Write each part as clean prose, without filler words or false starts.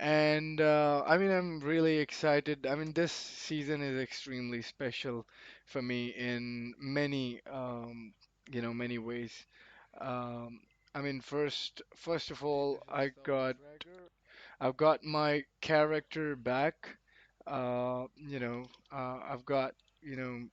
And I mean, I'm really excited. I mean, this season is extremely special for me in many, many ways. Um, I mean, first of all, I've got my character back. I've got, you know,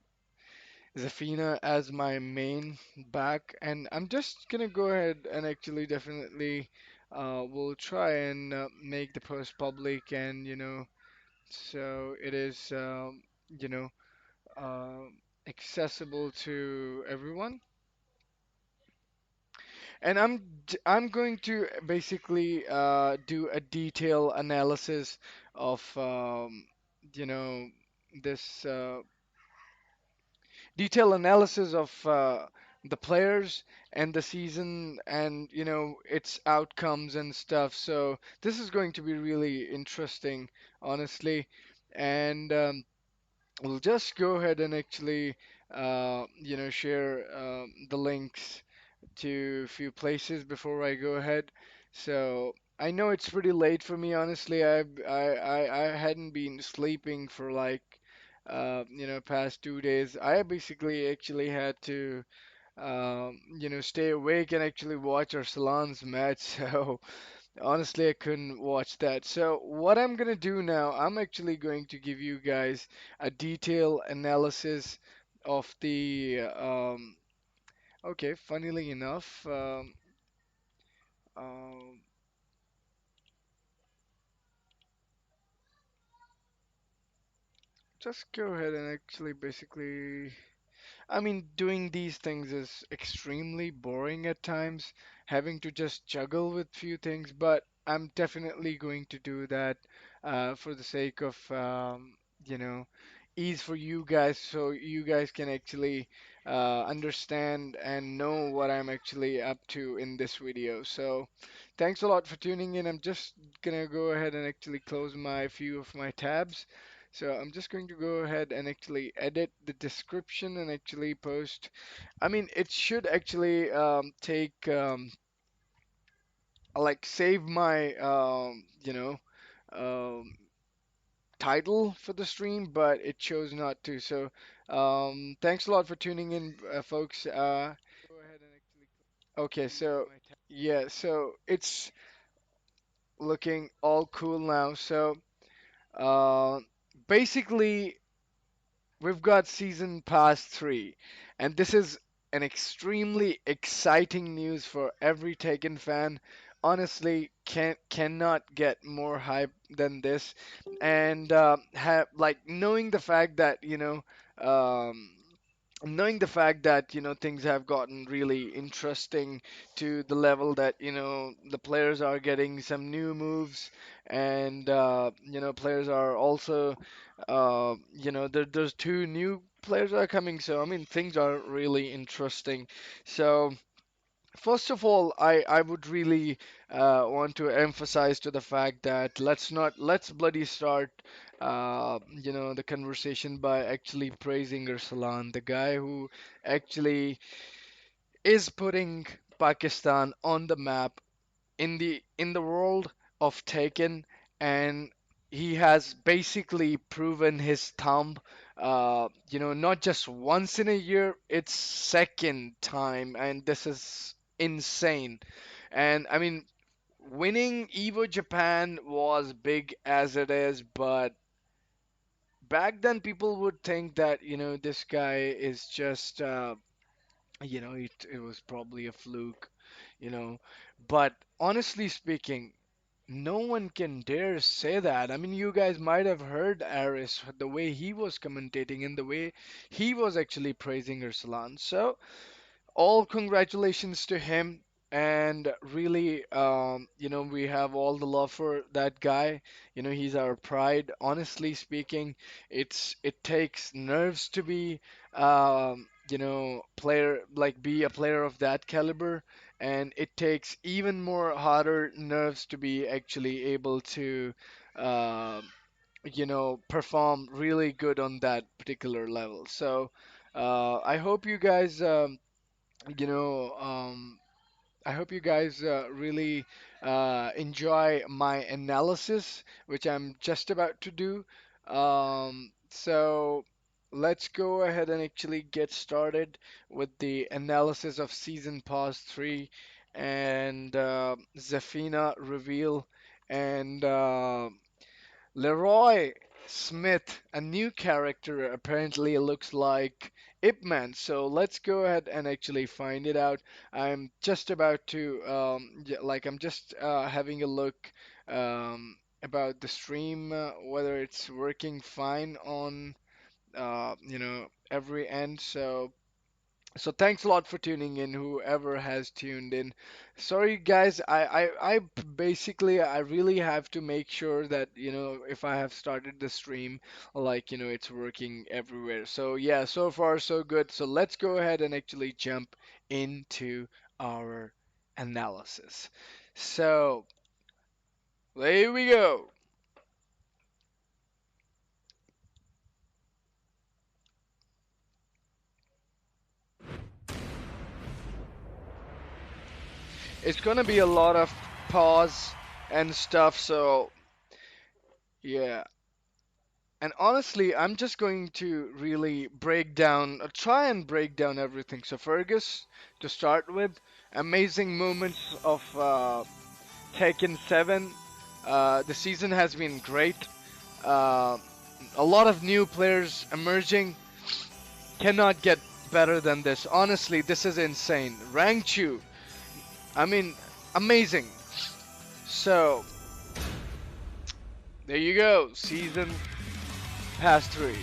Zafina as my main back, and I'm just gonna go ahead and actually definitely will try and make the post public, and so it is you know uh, accessible to everyone. And I'm going to basically do a detailed analysis of you know this detailed analysis of the players and the season and its outcomes and stuff. So this is going to be really interesting, honestly. And we'll just go ahead and actually share the links to a few places before I go ahead. So I know it's pretty late for me, honestly. I hadn't been sleeping for like past 2 days. I basically actually had to stay awake and actually watch Arsalan's match. So honestly, I couldn't watch that. So what I'm gonna do now, I'm actually going to give you guys a detailed analysis of the okay, funnily enough, um, just go ahead and actually basically, I mean, doing these things is extremely boring at times, having to just juggle with few things, but I'm definitely going to do that for the sake of, you know, ease for you guys, so you guys can actually understand and know what I'm actually up to in this video. So, thanks a lot for tuning in. I'm just gonna go ahead and actually close my few of my tabs. So I'm just going to go ahead and actually edit the description and actually post. I mean, it should actually take like save my um, title for the stream, but it chose not to. So thanks a lot for tuning in, folks. Okay, so yeah, so it's looking all cool now. So uh, basically we've got season pass 3, and this is an extremely exciting news for every Tekken fan. Honestly, cannot get more hype than this, and have like um, knowing the fact that things have gotten really interesting to the level that the players are getting some new moves, and players are also there's two new players are coming, so I mean things are really interesting. So first of all, I would really want to emphasize to the fact that let's bloody start the conversation by actually praising Ursulan, the guy who actually is putting Pakistan on the map in the world of Taken, and he has basically proven his thumb. Not just once in a year, it's second time, and this is insane. And I mean, winning Evo Japan was big as it is, but back then people would think that this guy is just it was probably a fluke, you know. But honestly speaking, no one can dare say that. I mean, you guys might have heard Aris, the way he was commentating and the way he was actually praising Ursulan. So, all congratulations to him. And really, we have all the love for that guy. He's our pride. Honestly speaking, it takes nerves to be, player like be a player of that caliber, and it takes even more harder nerves to be actually able to, uh, perform really good on that particular level. So, I hope you guys, you know, um, I hope you guys really enjoy my analysis, which I'm just about to do. So let's go ahead and actually get started with the analysis of Season Pass 3 and Zafina reveal and Leroy Smith, a new character, apparently looks like Ip Man. So let's go ahead and actually find it out. I'm just about to, I'm just having a look about the stream, whether it's working fine on, every end. So thanks a lot for tuning in, whoever has tuned in. Sorry guys, basically I really have to make sure that, if I have started the stream, like, it's working everywhere. So yeah, so far so good. So let's go ahead and actually jump into our analysis. So there we go. It's gonna be a lot of pause and stuff, so yeah. And honestly, I'm just going to really try and break down everything. So Fergus, to start with, amazing moments of Tekken 7. The season has been great. Uh, a lot of new players emerging. Cannot get better than this. Honestly, this is insane. Rangchu, I mean, amazing. So, there you go. Season Pass 3.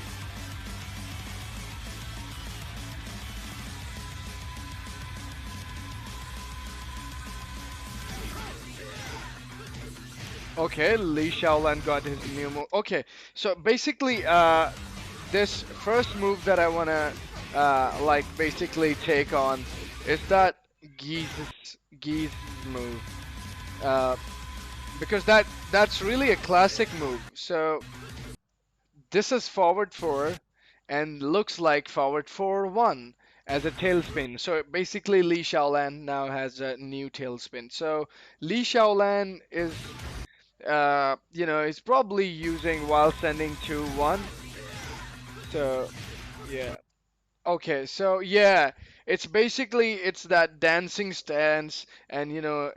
Okay, Li Shaolan got his new move. Okay, so basically, this first move that I wanna basically take on is that Geese's move. Uh, because that's really a classic move. So this is forward four, and looks like forward 4-1 as a tailspin. So basically, Li Shaolan now has a new tailspin. So Li Shaolan is probably using while sending 2-1. So yeah. Okay, so yeah, it's that dancing stance, and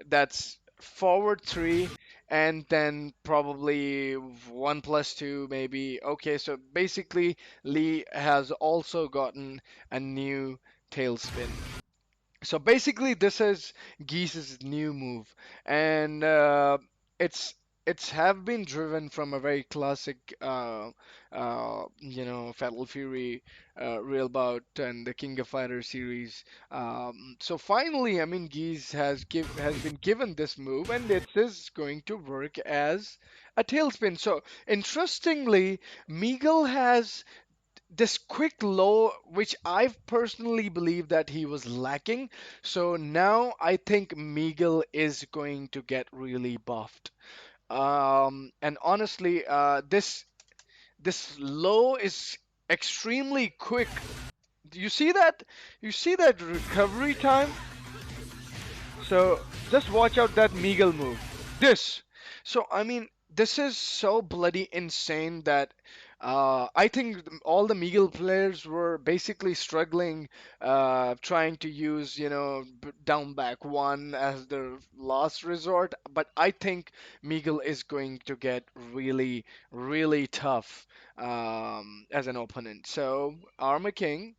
that's forward three, and then probably 1+2 maybe. Okay, so basically Lee has also gotten a new tailspin. So basically, this is Geese's new move, and it's it's have been driven from a very classic, Fatal Fury, Real Bout, and the King of Fighters series. So finally, I mean, has been given this move, and it is going to work as a tailspin. So interestingly, Meagle has this quick low, which I personally believe that he was lacking. So now I think Meagle is going to get really buffed. And honestly, this low is extremely quick. Do you see that? You see that recovery time? So just watch out that Meagle move. This. So I mean, this is so bloody insane that I think all the Meagle players were basically struggling, trying to use, down back one as their last resort. But I think Meagle is going to get really, really tough as an opponent. So Armor King.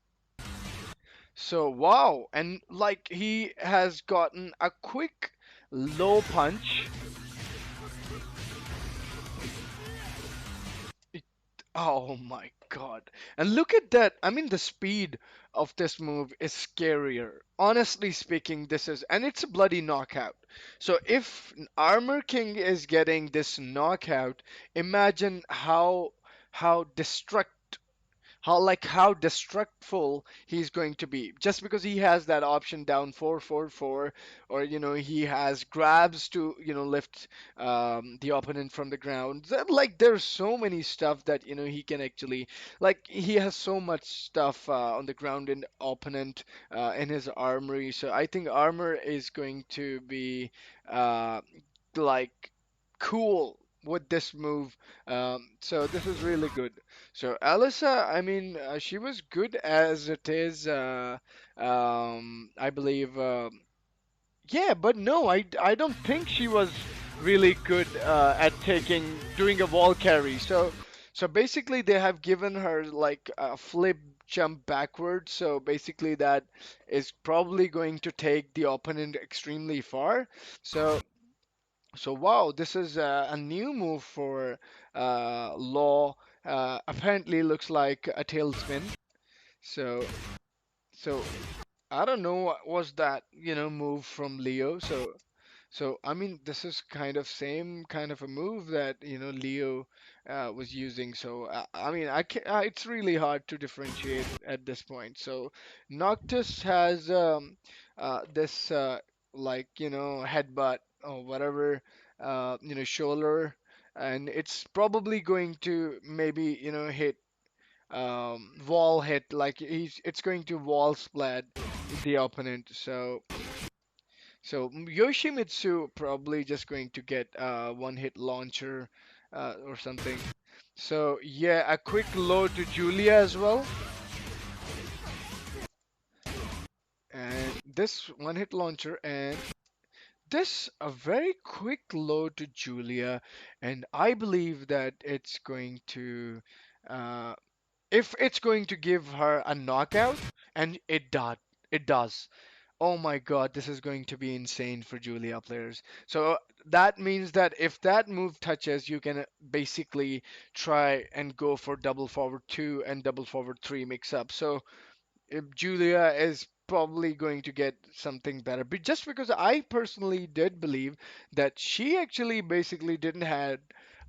So wow, and like he has gotten a quick low punch. It- oh my God. And look at that. I mean, the speed of this move is scarier. Honestly speaking, and it's a bloody knockout. So if Armor King is getting this knockout, imagine how destruct how destructful he's going to be just because he has that option down 4-4-4, or he has grabs to lift the opponent from the ground. Like there's so many stuff that he can actually, like he has so much stuff on the ground in opponent in his armory. So I think armor is going to be uh, like cool with this move. So this is really good. So Alyssa, I mean, she was good as it is. I believe. Yeah, but no, I don't think she was really good at doing a wall carry. So basically, they have given her like a flip jump backwards. So basically, that is probably going to take the opponent extremely far. So so wow, this is a new move for Law. Apparently, looks like a tailspin. So so I don't know what was that move from Leo. So I mean, this is kind of same kind of a move that Leo was using. So I mean, it's really hard to differentiate at this point. So Noctis has this like headbutt or whatever, shoulder, and it's probably going to maybe hit wall hit, like it's going to wall splat the opponent. So Yoshimitsu probably just going to get one hit launcher or something. So yeah, a quick low to Julia as well, and this one hit launcher, and this a very quick low to Julia, and I believe that it's going to uh, if it's going to give her a knockout, and it does. Oh my God, this is going to be insane for Julia players. So that means that if that move touches, you can basically try and go for double forward 2 and double forward 3 mix up. So if Julia is probably going to get something better. But just because I personally did believe that she actually basically didn't had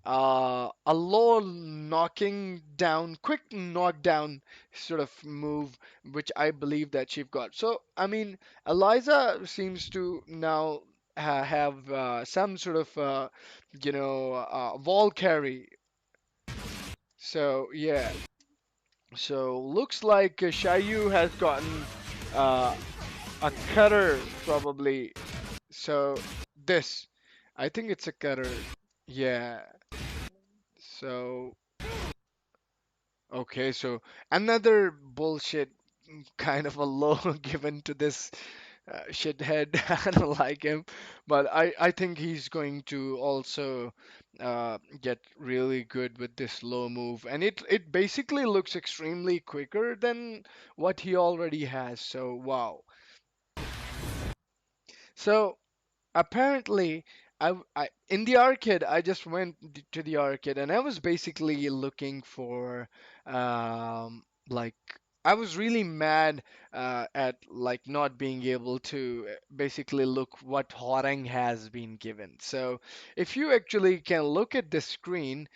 a low knocking down, quick knockdown sort of move, which I believe that she got. So I mean, Eliza seems to now have some sort of wall carry. So yeah. So looks like Shayu has gotten uh, a cutter probably. So this, I think it's a cutter. Yeah. So okay, so another bullshit kind of a low given to this shithead. I don't like him, but I think he's going to also get really good with this low move, and it basically looks extremely quicker than what he already has. So wow. So apparently, in the arcade, I just went to the arcade and I was basically looking for like I was really mad at like not being able to basically look what Horang has been given. So if you actually can look at the screen,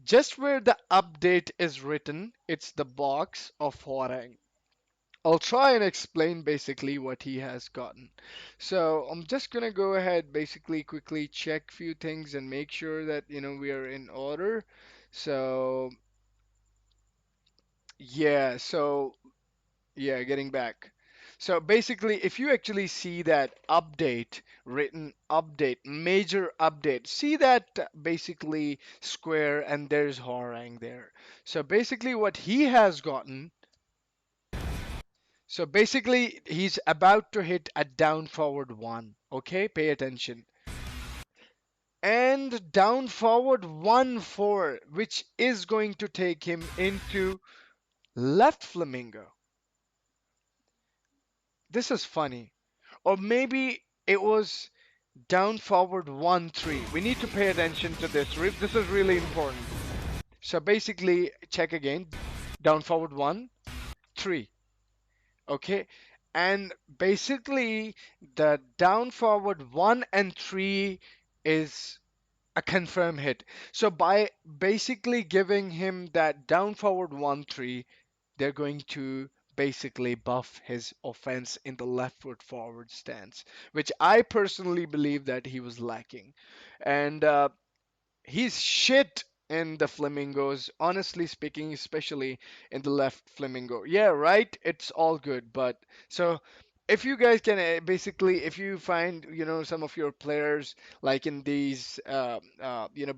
just where the update is written, it's the box of Horang. I'll try and explain basically what he has gotten. So I'm just gonna go ahead, basically quickly check few things and make sure that we are in order. So yeah, so yeah, getting back. So basically, if you actually see that update, written update, major update, see that basically square and there's Horang there. So basically what he has gotten. So basically, he's about to hit a down forward one. Okay, pay attention. And down forward 1-4, which is going to take him into left flamingo. This is funny. Or maybe it was down forward 1-3. We need to pay attention to this. This is really important. So basically, check again. Down forward 1-3. Okay, and basically the down forward 1 and 3 is a confirm hit. So by basically giving him that down forward 1-3, they're going to basically buff his offense in the left foot forward stance, which I personally believe that he was lacking. And he's shit in the flamingos, honestly speaking, especially in the left flamingo. Yeah, right, it's all good, but so if you guys can basically, if you find, some of your players like in these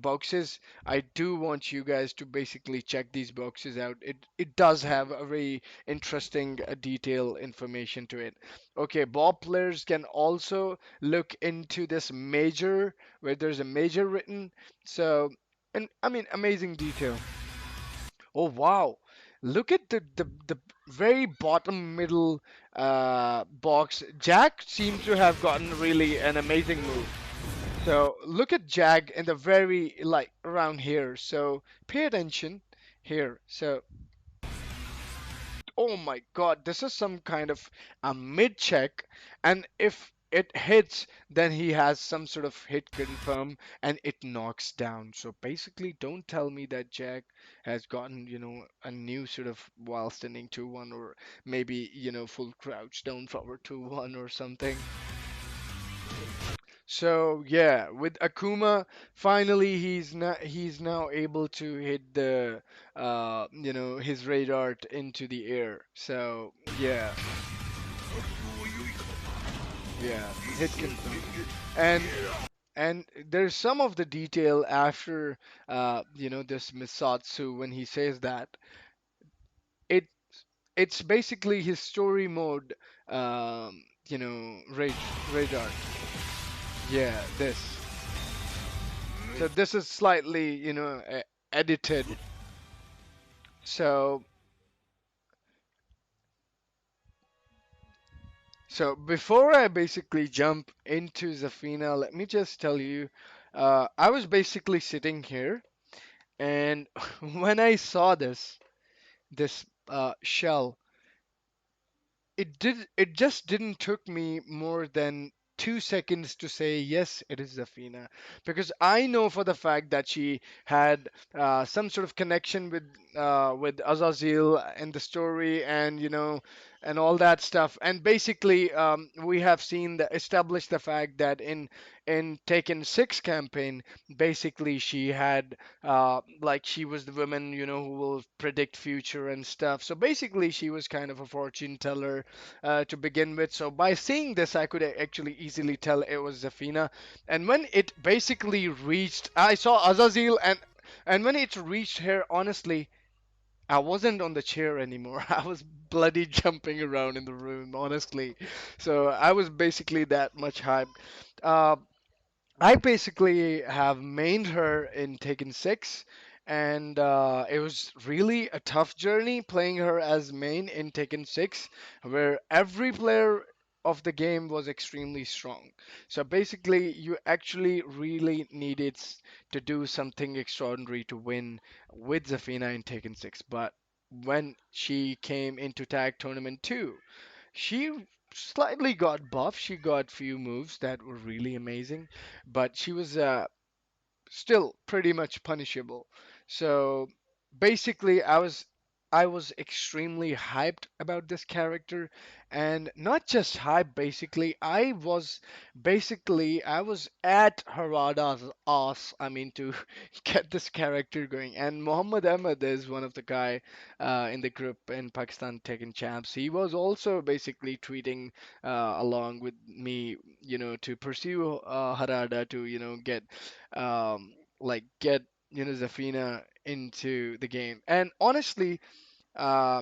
boxes, I do want you guys to basically check these boxes out. It does have a very interesting detail information to it. Okay, ball players can also look into this major, where there's a major written. So, and I mean, amazing detail. Oh wow! Look at the very bottom middle box. Jack seems to have gotten really an amazing move. So look at Jag in the very like around here. So pay attention here. So oh my god, this is some kind of a mid check, and if it hits, then he has some sort of hit confirm, and it knocks down. So basically, don't tell me that Jack has gotten, a new sort of while standing 2-1, or maybe, full crouch down forward 2-1 or something. So yeah, with Akuma, finally he's now able to hit the his radar into the air. So yeah, yeah, hit confirm. And there's some of the detail after this Misatsu when he says that it it's basically his story mode radar. Yeah, this. So this is slightly, edited. So, so before I basically jump into Zafina, let me just tell you, I was basically sitting here, and when I saw this shell, it just didn't took me more than 2 seconds to say yes, it is Zafina, because I know for the fact that she had some sort of connection with Azazel and the story, and and all that stuff. And basically, we have seen established the fact that in Taken 6 campaign, basically she had like she was the woman, who will predict future and stuff. So basically, she was kind of a fortune teller to begin with. So by seeing this, I could actually easily tell it was Zafina. And when it basically reached, I saw Azazel, and when it reached her, honestly, I wasn't on the chair anymore. I was bloody jumping around in the room, honestly. So I was basically that much hyped. Uh, I basically have mained her in Taken 6, and it was really a tough journey playing her as main in Taken 6, where every player of the game was extremely strong. So basically, you actually really needed to do something extraordinary to win with Zafina in Taken 6. But when she came into Tag Tournament 2, she slightly got buff. She got few moves that were really amazing, but she was still pretty much punishable. So basically, I was extremely hyped about this character, and not just hyped. I was at Harada's ass. I mean, to get this character going. And Muhammad Ahmed is one of the guy in the group in Pakistan Tekken Champs. He was also basically tweeting along with me, to pursue Harada to get Zafina into the game. And honestly, uh,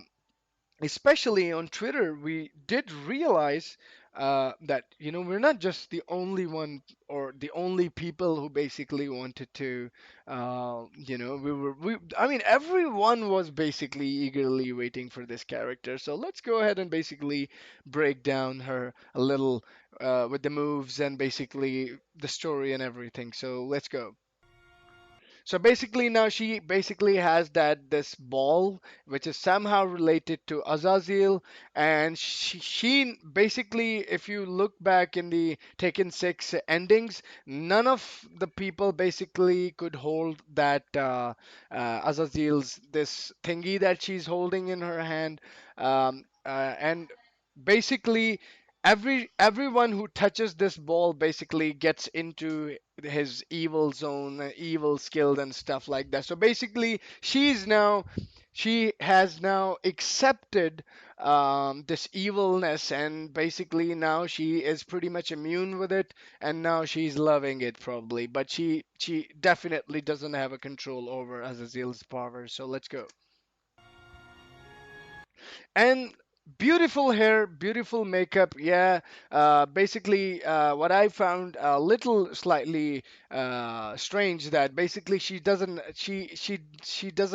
especially on Twitter, we did realize that we're not just the only one or the only people who basically wanted to, I mean, everyone was basically eagerly waiting for this character. So let's go ahead and basically break down her a little with the moves and basically the story and everything. So let's go. So basically now she basically has that this ball which is somehow related to Azazel, and she basically, if you look back in the Taken 6 endings, none of the people basically could hold that Azazel's this thingy that she's holding in her hand, and basically everyone who touches this ball basically gets into his evil zone, evil skills and stuff like that. So basically, she has now accepted this evilness, and basically now she is pretty much immune with it, and now she's loving it probably. But she definitely doesn't have a control over Azazel's power. So let's go. And beautiful hair, beautiful makeup. Yeah, basically, what I found a little slightly strange that basically she doesn't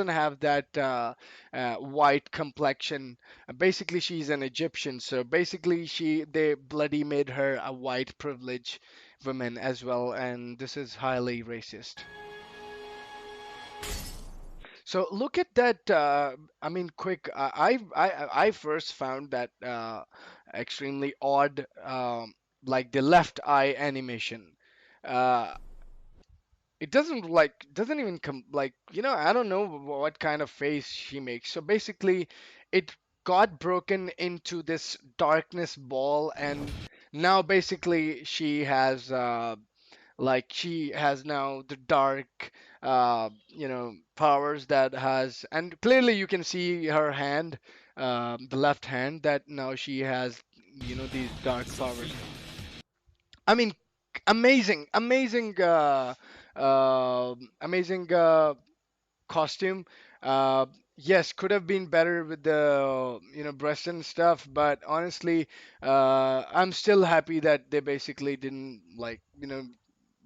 have that white complexion. Basically, she's an Egyptian, so basically they bloody made her a white privilege woman as well, and this is highly racist. So look at that. I mean, quick. I first found that extremely odd. Like the left eye animation. Uh, it doesn't even come like I don't know what kind of face she makes. So basically, it got broken into this darkness ball, and now basically she has now the dark powers that has, and clearly you can see her hand, the left hand, that now she has these dark powers. I mean, amazing costume. Uh, yes, could have been better with the breast and stuff, but honestly, I'm still happy that they basically didn't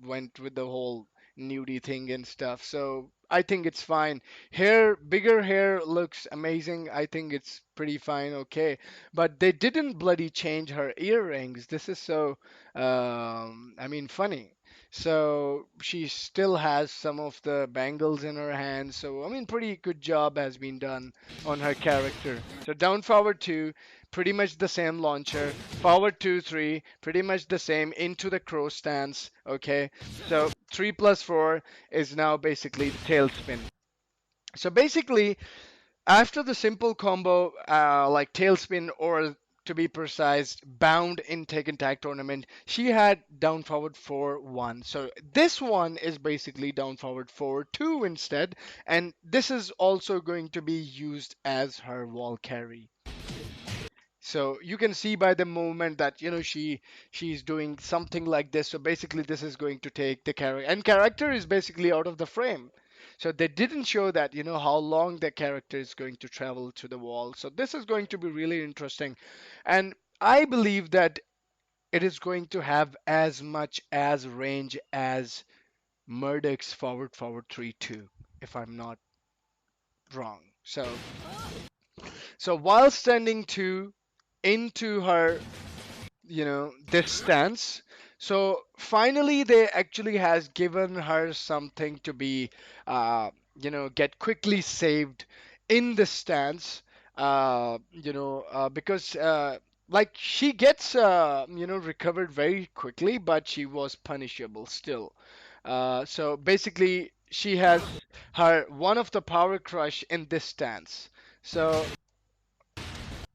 went with the whole nudie thing and stuff. So I think it's fine. Bigger hair looks amazing. I think it's pretty fine, okay. But they didn't bloody change her earrings. This is so, I mean, funny. So she still has some of the bangles in her hand. So I mean, pretty good job has been done on her character. So down forward 2, pretty much the same launcher. Forward 2, 3, pretty much the same into the crow stance. Okay, so 3 plus 4 is now basically the tailspin. So basically, after the simple combo, like tailspin, or to be precise, bound in Tekken Tag Tournament, she had down forward 4-1. So this one is basically down forward 4-2 instead, and this is also going to be used as her wall carry. So you can see by the movement that she's doing something like this. So basically, this is going to take the character, and character is basically out of the frame. So they didn't show that how long the character is going to travel to the wall. So this is going to be really interesting, and I believe that it is going to have as much as range as Murdoch's forward 3-2, if I'm not wrong. So while standing two into her this stance. So finally they actually has given her something to be get quickly saved in the stance, because like she gets recovered very quickly, but she was punishable still. So basically she has her one of the power crush in this stance. So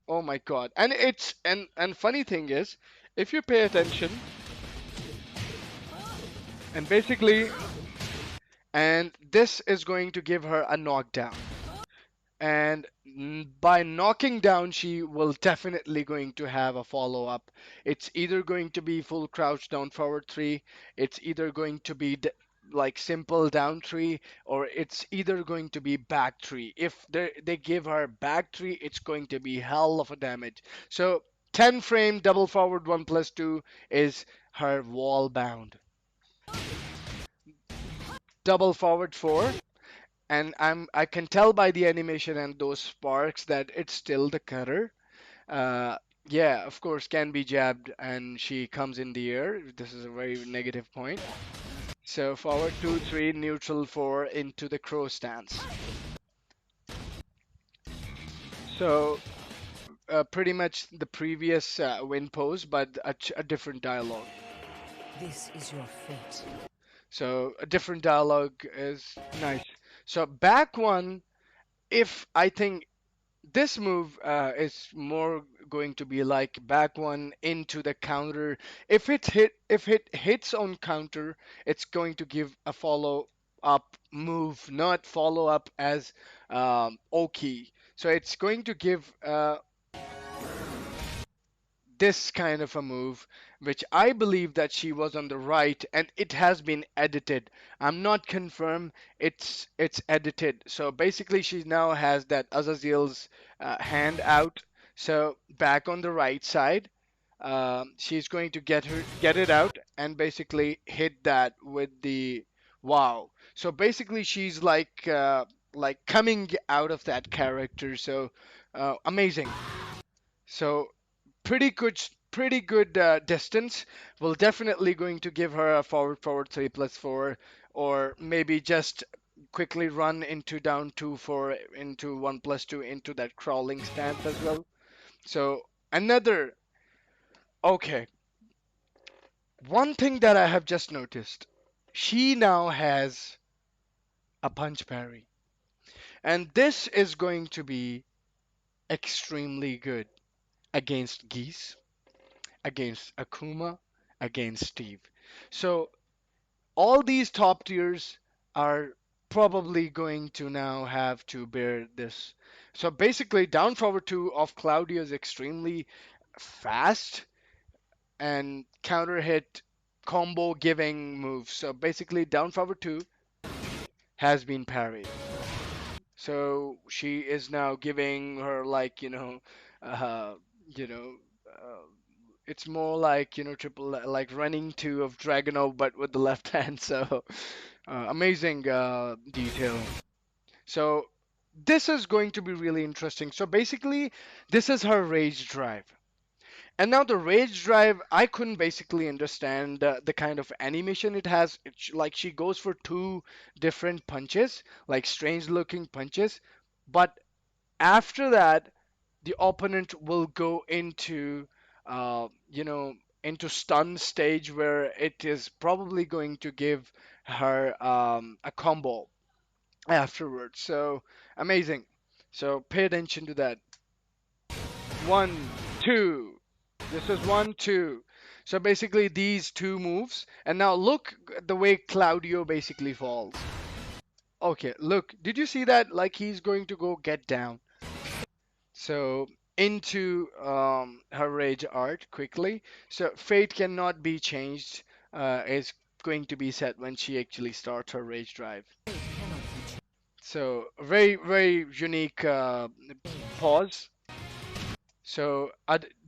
oh my God. And funny thing is, if you pay attention, and basically, and this is going to give her a knockdown. And by knocking down, she will definitely going to have a follow up. It's either going to be full crouch down forward 3, it's either going to be like simple down 3, or it's either going to be back 3. If they give her back 3, it's going to be hell of a damage. So 10 frame double forward 1 plus 2 is her wall bound. Double forward 4, and I can tell by the animation and those sparks that it's still the cutter. Yeah, of course, can be jabbed, and she comes in the air. This is a very negative point. So forward 2, 3, neutral 4 into the crow stance. So pretty much the previous win pose, but a different dialogue. This is your fate. So a different dialogue is nice. So back one, if I think this move is more going to be like back one into the counter. If it hits on counter, it's going to give a follow up move, not follow up as Oki. So it's going to give this kind of a move, which I believe that she was on the right, and it has been edited. I'm not confirmed. It's edited. So basically, she now has that Azazel's hand out. So back on the right side, she's going to get it out and basically hit that with the wow. So basically, she's like coming out of that character. So amazing. So pretty good distance. We're definitely going to give her a forward 3+4, or maybe just quickly run into down 2 4 into 1+2 into that crawling stance as well. So another okay. One thing that I have just noticed, she now has a punch parry, and this is going to be extremely good against Geese, against Akuma, against Steve. So all these top tiers are probably going to now have to bear this. So basically, down forward 2 of Claudia is extremely fast and counter hit combo giving moves. So basically, down forward 2 has been parried. So she is now giving her like uh, you know, uh, it's more like triple like running two of Dragunov but with the left hand. So amazing detail. So this is going to be really interesting. So basically, this is her rage drive. And now the rage drive, I couldn't basically understand the kind of animation it has. Like she goes for two different punches, like strange looking punches, but after that, the opponent will go into, you know, into stun stage where it is probably going to give her a combo afterwards. So amazing. So pay attention to that. One, two. This is one, two. So basically these two moves. And now look the way Claudio basically falls. Okay, look. Did you see that? Like he's going to go get down. So into her rage art quickly. So fate cannot be changed. Is going to be set when she actually starts her rage drive. Cannot be changed. So very unique pause. So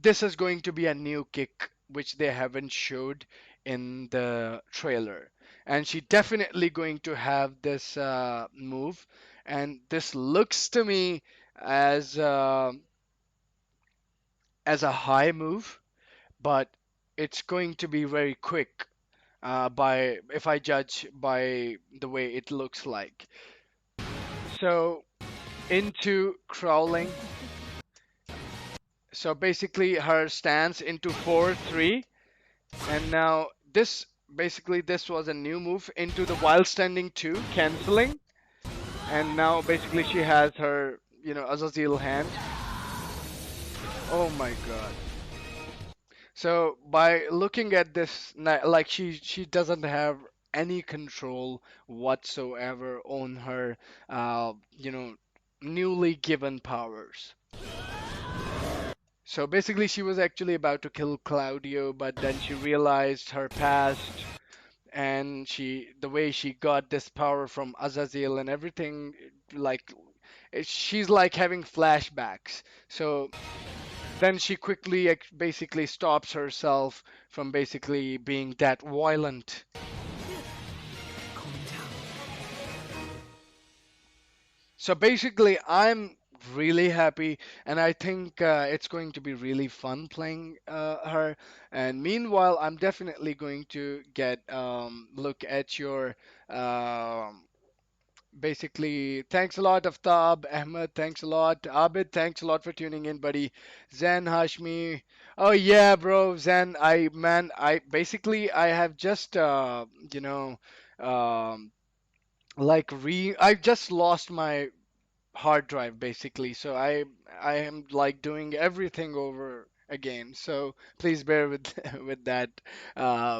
this is going to be a new kick which they haven't showed in the trailer, and she definitely going to have this move, and this looks to me as as a high move, but it's going to be very quick. By if I judge by the way it looks like. So into crawling. So basically her stance into 4-3. And now this basically this was a new move into the while standing 2, canceling. And now basically she has her, Azazel hand. Oh my god. So by looking at this, like she doesn't have any control whatsoever on her, newly given powers. So basically, she was actually about to kill Claudio, but then she realized her past and the way she got this power from Azazel and everything, like she's like having flashbacks. So then she quickly basically stops herself from basically being that violent. Calm down. So basically, I'm really happy, and I think it's going to be really fun playing her. And meanwhile, I'm definitely going to get look at your um, basically. Thanks a lot, Aftab, Ahmed. Thanks a lot, Abid. Thanks a lot for tuning in, buddy. Zen, Hashmi. Oh yeah, bro, Zen. I basically I have just you know. Um, I just lost my hard drive basically. So I am like doing everything over again. So please bear with with that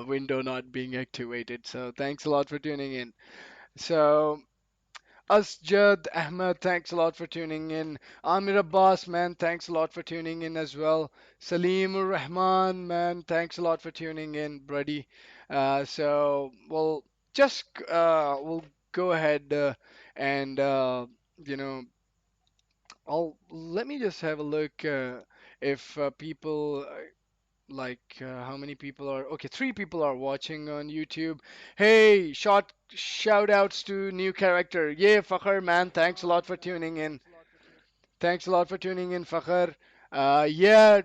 window not being activated. So thanks a lot for tuning in. So Asjad Ahmed, thanks a lot for tuning in. Amir Abbas, man, thanks a lot for tuning in as well. Salimur Rahman, man, thanks a lot for tuning in, buddy. So we'll go ahead and you know I'll let me just have a look if people how many people are okay, three people are watching on YouTube. Hey, shout outs to new character. Yeah, Fakhar man, thanks a lot for tuning in. Thanks a lot for tuning in, Fakhar. Yeah,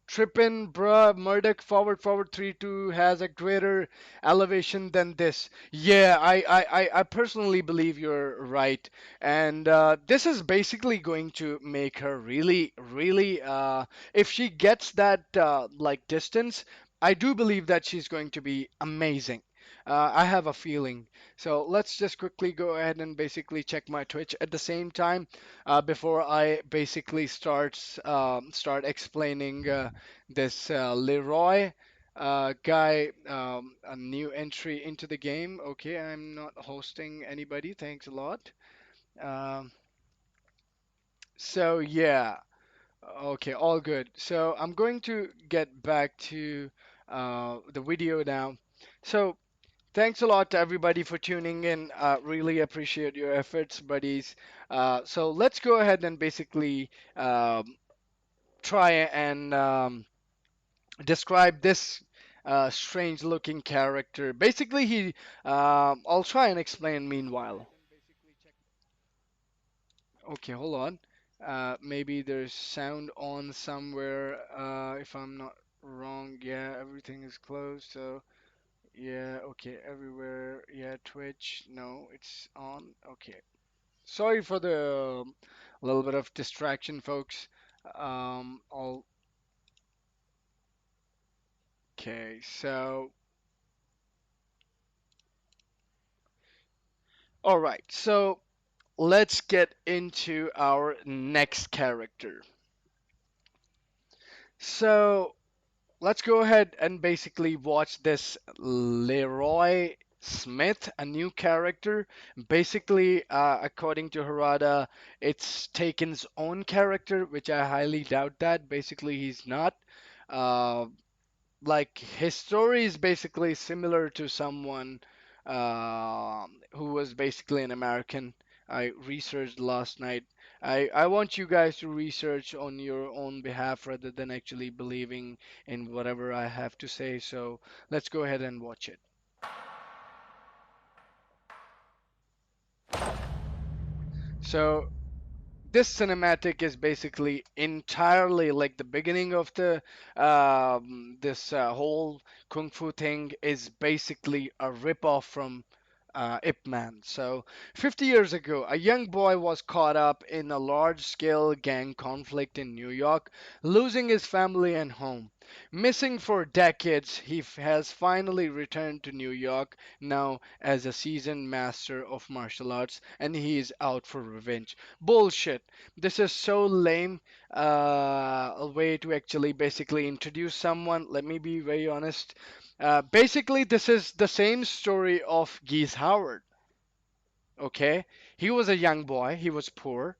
trippin', bruh. Murdoch forward 3-2 has a greater elevation than this. Yeah, I personally believe you're right, and this is basically going to make her really. If she gets that distance, I do believe that she's going to be amazing. I have a feeling. So let's just quickly go ahead and basically check my Twitch at the same time before I basically start explaining this Leroy guy, a new entry into the game. Okay, I'm not hosting anybody. Thanks a lot. Um, so yeah, okay, all good. So I'm going to get back to the video now. So thanks a lot to everybody for tuning in. Really appreciate your efforts, buddies. So let's go ahead and basically try and describe this strange looking character. Basically, I'll try and explain meanwhile. Okay, hold on. Maybe there's sound on somewhere. If I'm not wrong, yeah, everything is closed. So, yeah, okay, everywhere. Yeah, Twitch, no, it's on. Okay. Sorry for the little bit of distraction, folks. All okay. So, all right. So let's get into our next character. So let's go ahead and basically watch this Leroy Smith, a new character. Basically, according to Harada, it's Taken's own character, which I highly doubt that. Basically, he's not. Uh, his story is basically similar to someone who was basically an American. I researched last night. I want you guys to research on your own behalf rather than actually believing in whatever I have to say. So let's go ahead and watch it. So this cinematic is basically entirely like the beginning of the this whole kung fu thing is basically a rip-off from Ip Man. So 50 years ago, a young boy was caught up in a large-scale gang conflict in New York, losing his family and home. Missing for decades, has finally returned to New York now as a seasoned master of martial arts, and he is out for revenge. Bullshit. This is so lame. A way to actually basically introduce someone. Let me be very honest. Basically, this is the same story of Geese Howard. Okay, he was a young boy. He was poor.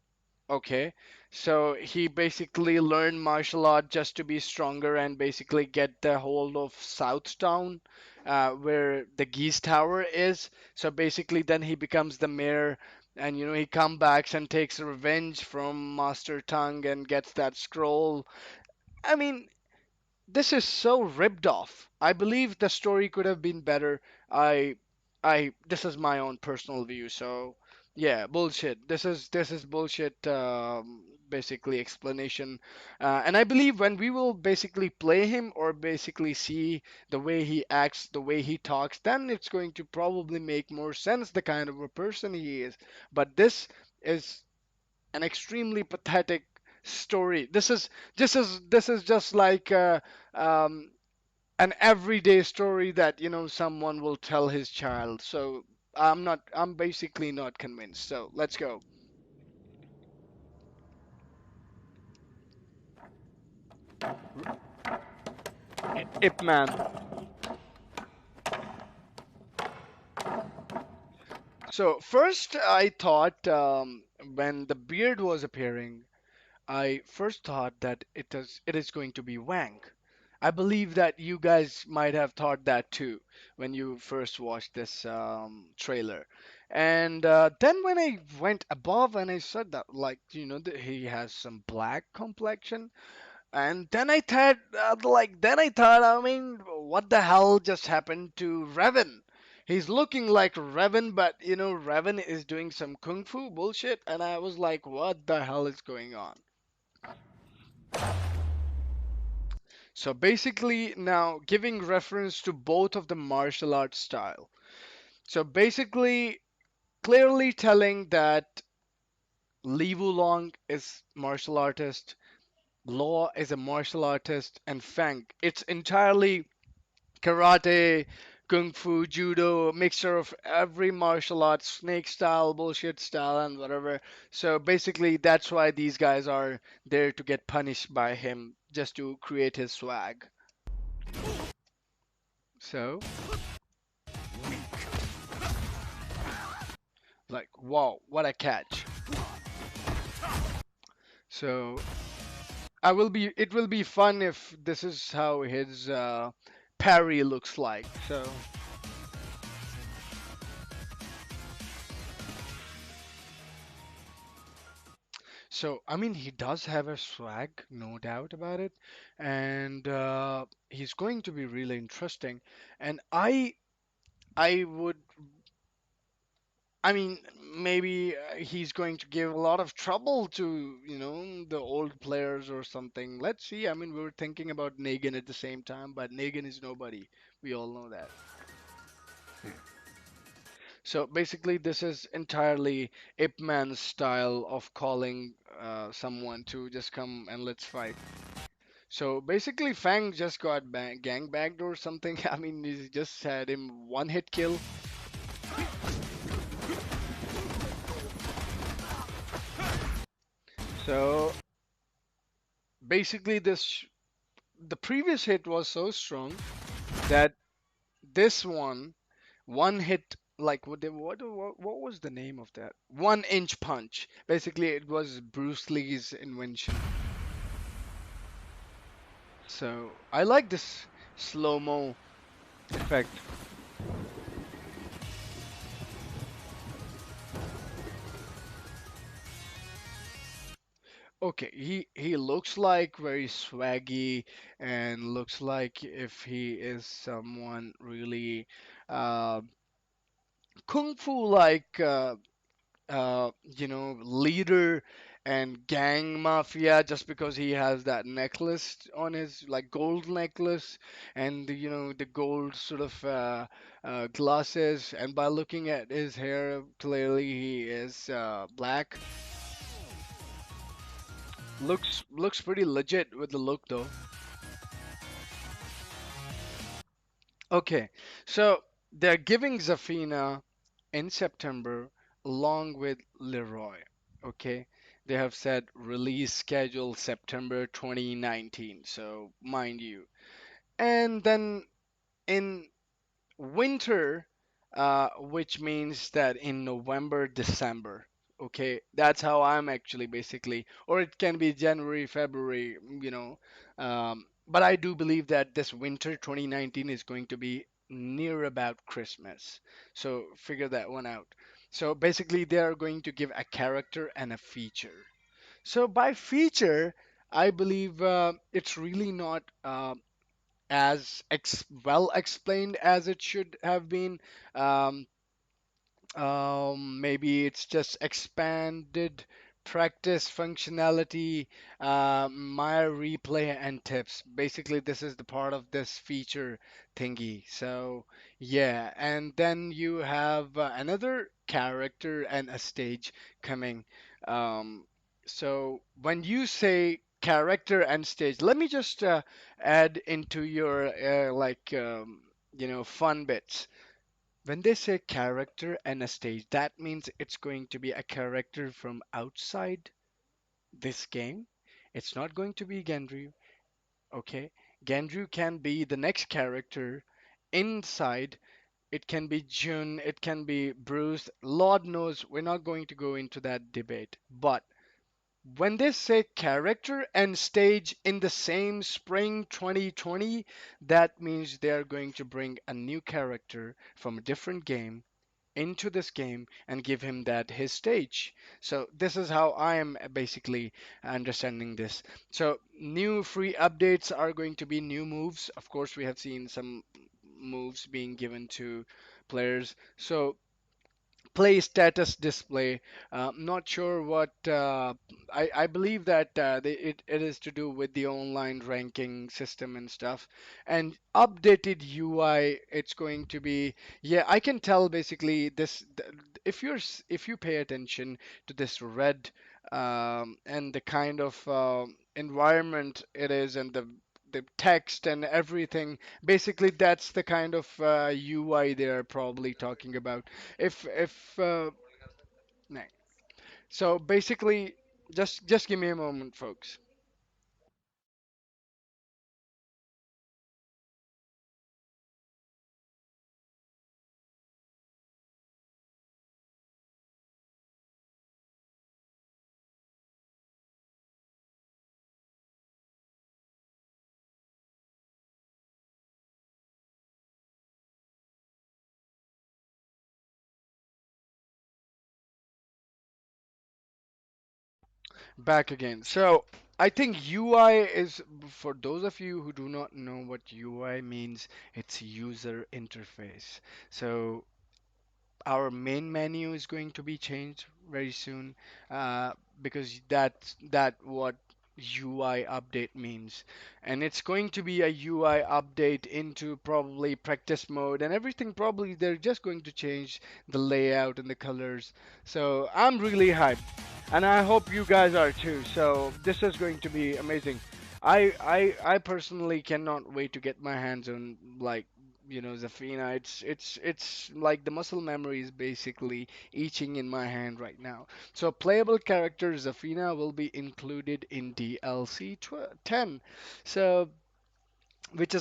Okay, so he basically learned martial art just to be stronger and basically get the hold of Southtown, where the Geese Tower is. So basically, then he becomes the mayor, and he comes back and takes revenge from Master Tongue and gets that scroll. I mean, this is so ripped off. I believe the story could have been better. I, this is my own personal view, so. Yeah, bullshit. This is bullshit. Basically explanation, and I believe when we will basically play him or basically see the way he acts, the way he talks, then it's going to probably make more sense the kind of a person he is. But this is an extremely pathetic story. This is just like um, an everyday story that someone will tell his child. So I'm basically not convinced. So let's go. Ip Man. So first I thought when the beard was appearing, I first thought that it is going to be Wang. I believe that you guys might have thought that too when you first watched this trailer. And then when I went above and I said that, like, that he has some black complexion, and then I thought, I mean, what the hell just happened to Revan? He's looking like Revan, but Revan is doing some kung fu bullshit, and I was like, what the hell is going on? So basically, now giving reference to both of the martial arts style. So basically, clearly telling that Li Wulong is martial artist, Law is a martial artist, and Fang, it's entirely karate, kung fu, judo, mixture of every martial arts, snake style, bullshit style, and whatever. So basically, that's why these guys are there to get punished by him, just to create his swag. So, like, wow, what a catch. So, it will be fun if this is how his parry looks like. So, I mean, he does have a swag, no doubt about it, and he's going to be really interesting. And I would, I mean, maybe he's going to give a lot of trouble to, the old players or something. Let's see. I mean, we were thinking about Negan at the same time, but Negan is nobody. We all know that. So basically, this is entirely Ip Man's style of calling someone to just come and let's fight. So basically, Fang just got gang bagged or something. I mean, he just had him one hit kill. So basically, the previous hit was so strong that this one hit, like what was the name of that? 1 inch punch. Basically, it was Bruce Lee's invention. So I like this slow mo effect. Okay, he looks like very swaggy and looks like if he is someone really uh, kung fu like leader and gang mafia just because he has that necklace on his like gold necklace and the gold sort of glasses, and by looking at his hair clearly he is black. Looks pretty legit with the look though. Okay, so they're giving Zafina in September along with Leroy. Okay, they have said release schedule September 2019. So mind you, and then in winter, which means that in November, December. Okay, that's how I'm actually basically, or it can be January, February, but I do believe that this winter 2019 is going to be near about Christmas. So figure that one out. So basically, they are going to give a character and a feature. So by feature, I believe it's really not as well explained as it should have been. Um, Maybe it's just expanded practice functionality, my replay and tips. Basically, this is the part of this feature thingy. So, yeah, and then you have another character and a stage coming. Um, so, when you say character and stage, let me just add into your fun bits. When they say character and a stage, that means it's going to be a character from outside this game. It's not going to be Gendry, okay? Gendry can be the next character inside. It can be June, it can be Bruce. Lord knows we're not going to go into that debate. But when they say character and stage in the same spring 2020, that means they are going to bring a new character from a different game into this game and give him that his stage. So this is how I am basically understanding this. So new free updates are going to be new moves. Of course, we have seen some moves being given to players. So play status display. Not sure what. I believe that it is to do with the online ranking system and stuff. And updated UI. It's going to be. Yeah, I can tell basically this. If you pay attention to this red and the kind of environment it is and the text and everything. Basically, that's the kind of UI they're probably talking about. If nah. So basically, just give me a moment, folks. Back again. So I think UI is, for those of you who do not know what UI means, it's user interface. So our main menu is going to be changed very soon, because that what UI update means, and it's going to be a UI update into probably practice mode and everything. Probably they're just going to change the layout and the colors. So I'm really hyped, and I hope you guys are too. So this is going to be amazing. I personally cannot wait to get my hands on, like, Zafina. It's like the muscle memory is basically itching in my hand right now. So playable character Zafina will be included in DLC 10. So which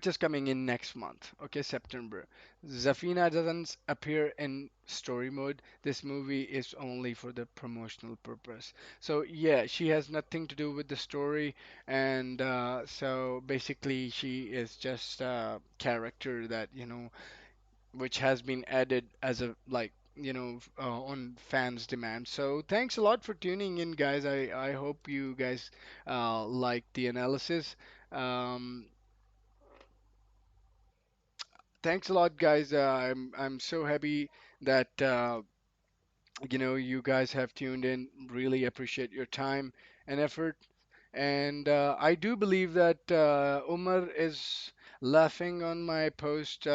is coming in next month, okay, September. Zafina doesn't appear in story mode. This movie is only for the promotional purpose. So yeah, she has nothing to do with the story, and so basically she is just a character that, which has been added as a, like, on fans' demand. So thanks a lot for tuning in, guys. I hope you guys like the analysis. Um, Thanks a lot, guys. I'm so happy that you guys have tuned in. Really appreciate your time and effort. And I do believe that Umar is laughing on my post.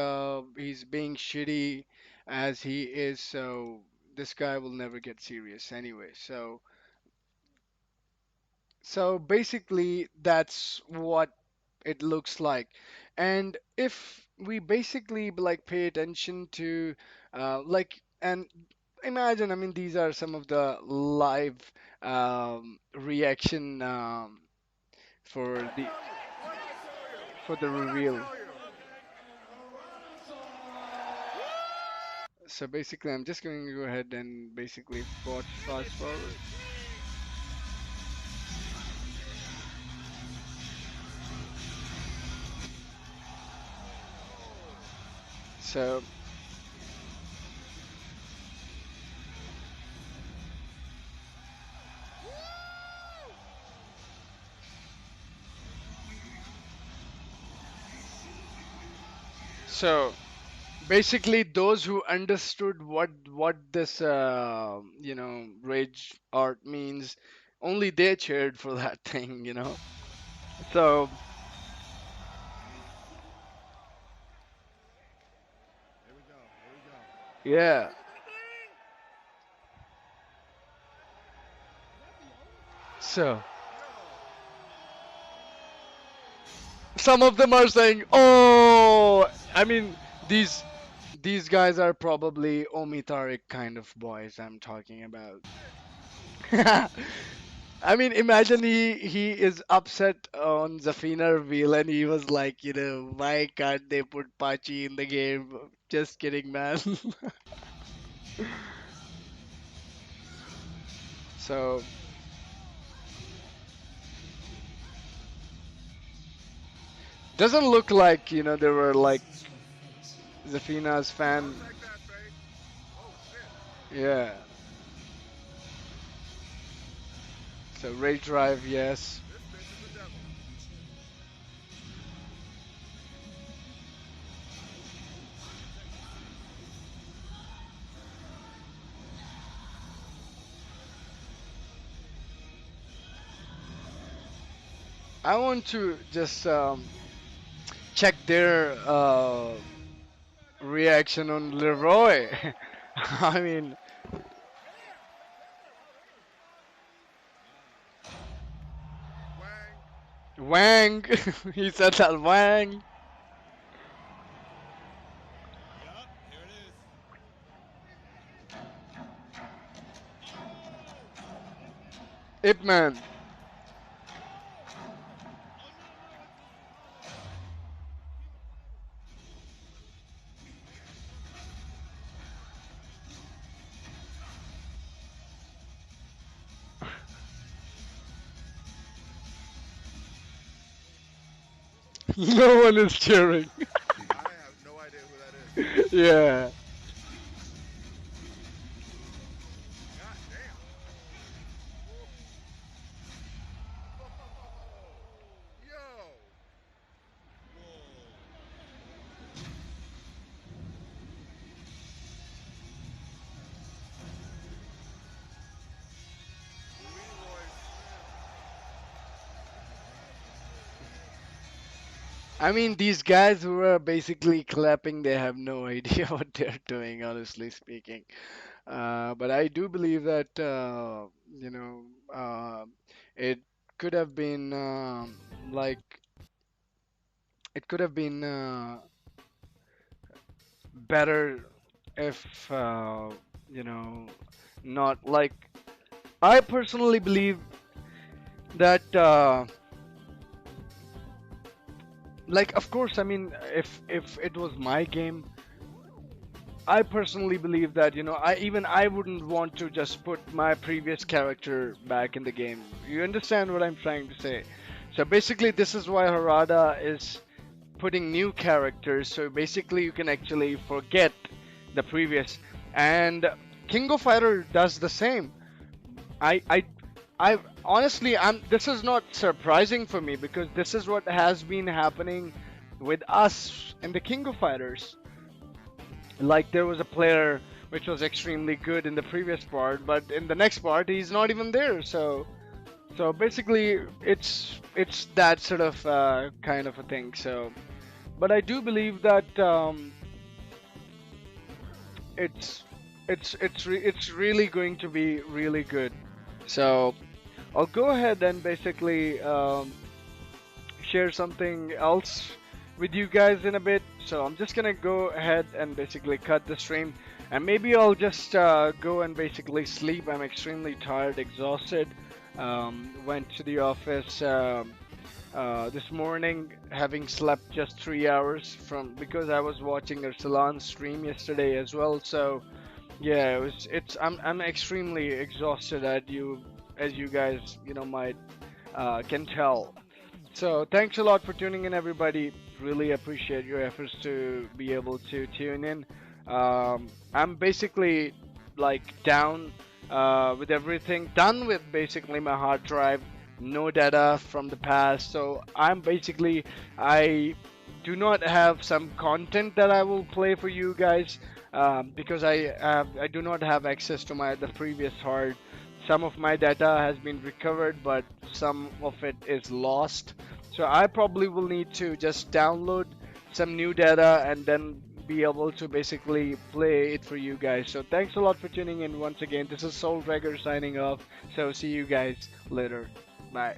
He's being shitty as he is. So this guy will never get serious anyway. So basically, that's what it looks like. And if we basically like pay attention to and imagine, I mean, these are some of the live reaction for the reveal. So basically, I'm just going to go ahead and basically fast forward. So so Basically, those who understood what this rage art means, only they cheered for that thing. So yeah. So some of them are saying, "Oh, I mean, these these guys are probably Omitarik kind of boys I'm talking about." I mean, imagine he is upset on Zafina reveal and he was like, why can't they put Pachi in the game? Just kidding, man. So doesn't look like they were like This is your fate. Zafina's fan. Yeah. So Rage Drive, yes. I want to just check their reaction on Leroy. I mean, Wang. He said that Wang. Ip Man. No one is cheering. Yeah. I mean, these guys who are basically clapping, they have no idea what they're doing, honestly speaking. But I do believe that, it could have been like it could have been better if you know not like I personally believe that like of course I mean if it was my game I personally believe that I wouldn't want to just put my previous character back in the game. You understand what I'm trying to say? So basically this is why Harada is putting new characters so basically you can actually forget the previous, and King of Fighter does the same. I I I honestly I'm this is not surprising for me because this is what has been happening with us in the King of Fighters. Like there was a player which was extremely good in the previous part, but in the next part he's not even there. So basically it's that sort of kind of a thing. So but I do believe that it's it's really going to be really good. So I'll go ahead and basically share something else with you guys in a bit. So I'm just gonna go ahead and basically cut the stream, and maybe I'll just go and basically sleep. I'm extremely tired, exhausted. Went to the office this morning, having slept just 3 hours from because I was watching Ursulan's stream yesterday as well. So yeah, it's I'm extremely exhausted at you as you guys might can tell. So thanks a lot for tuning in, everybody. Really appreciate your efforts to be able to tune in. I'm basically like down with everything, done with basically my hard drive, no data from the past. So I'm basically I do not have some content that I will play for you guys, because I do not have access to my the previous hard. Some of my data has been recovered, but some of it is lost. So I probably will need to just download some new data and then be able to basically play it for you guys. So thanks a lot for tuning in once again. This is Soul Dragger signing off. So see you guys later. Bye.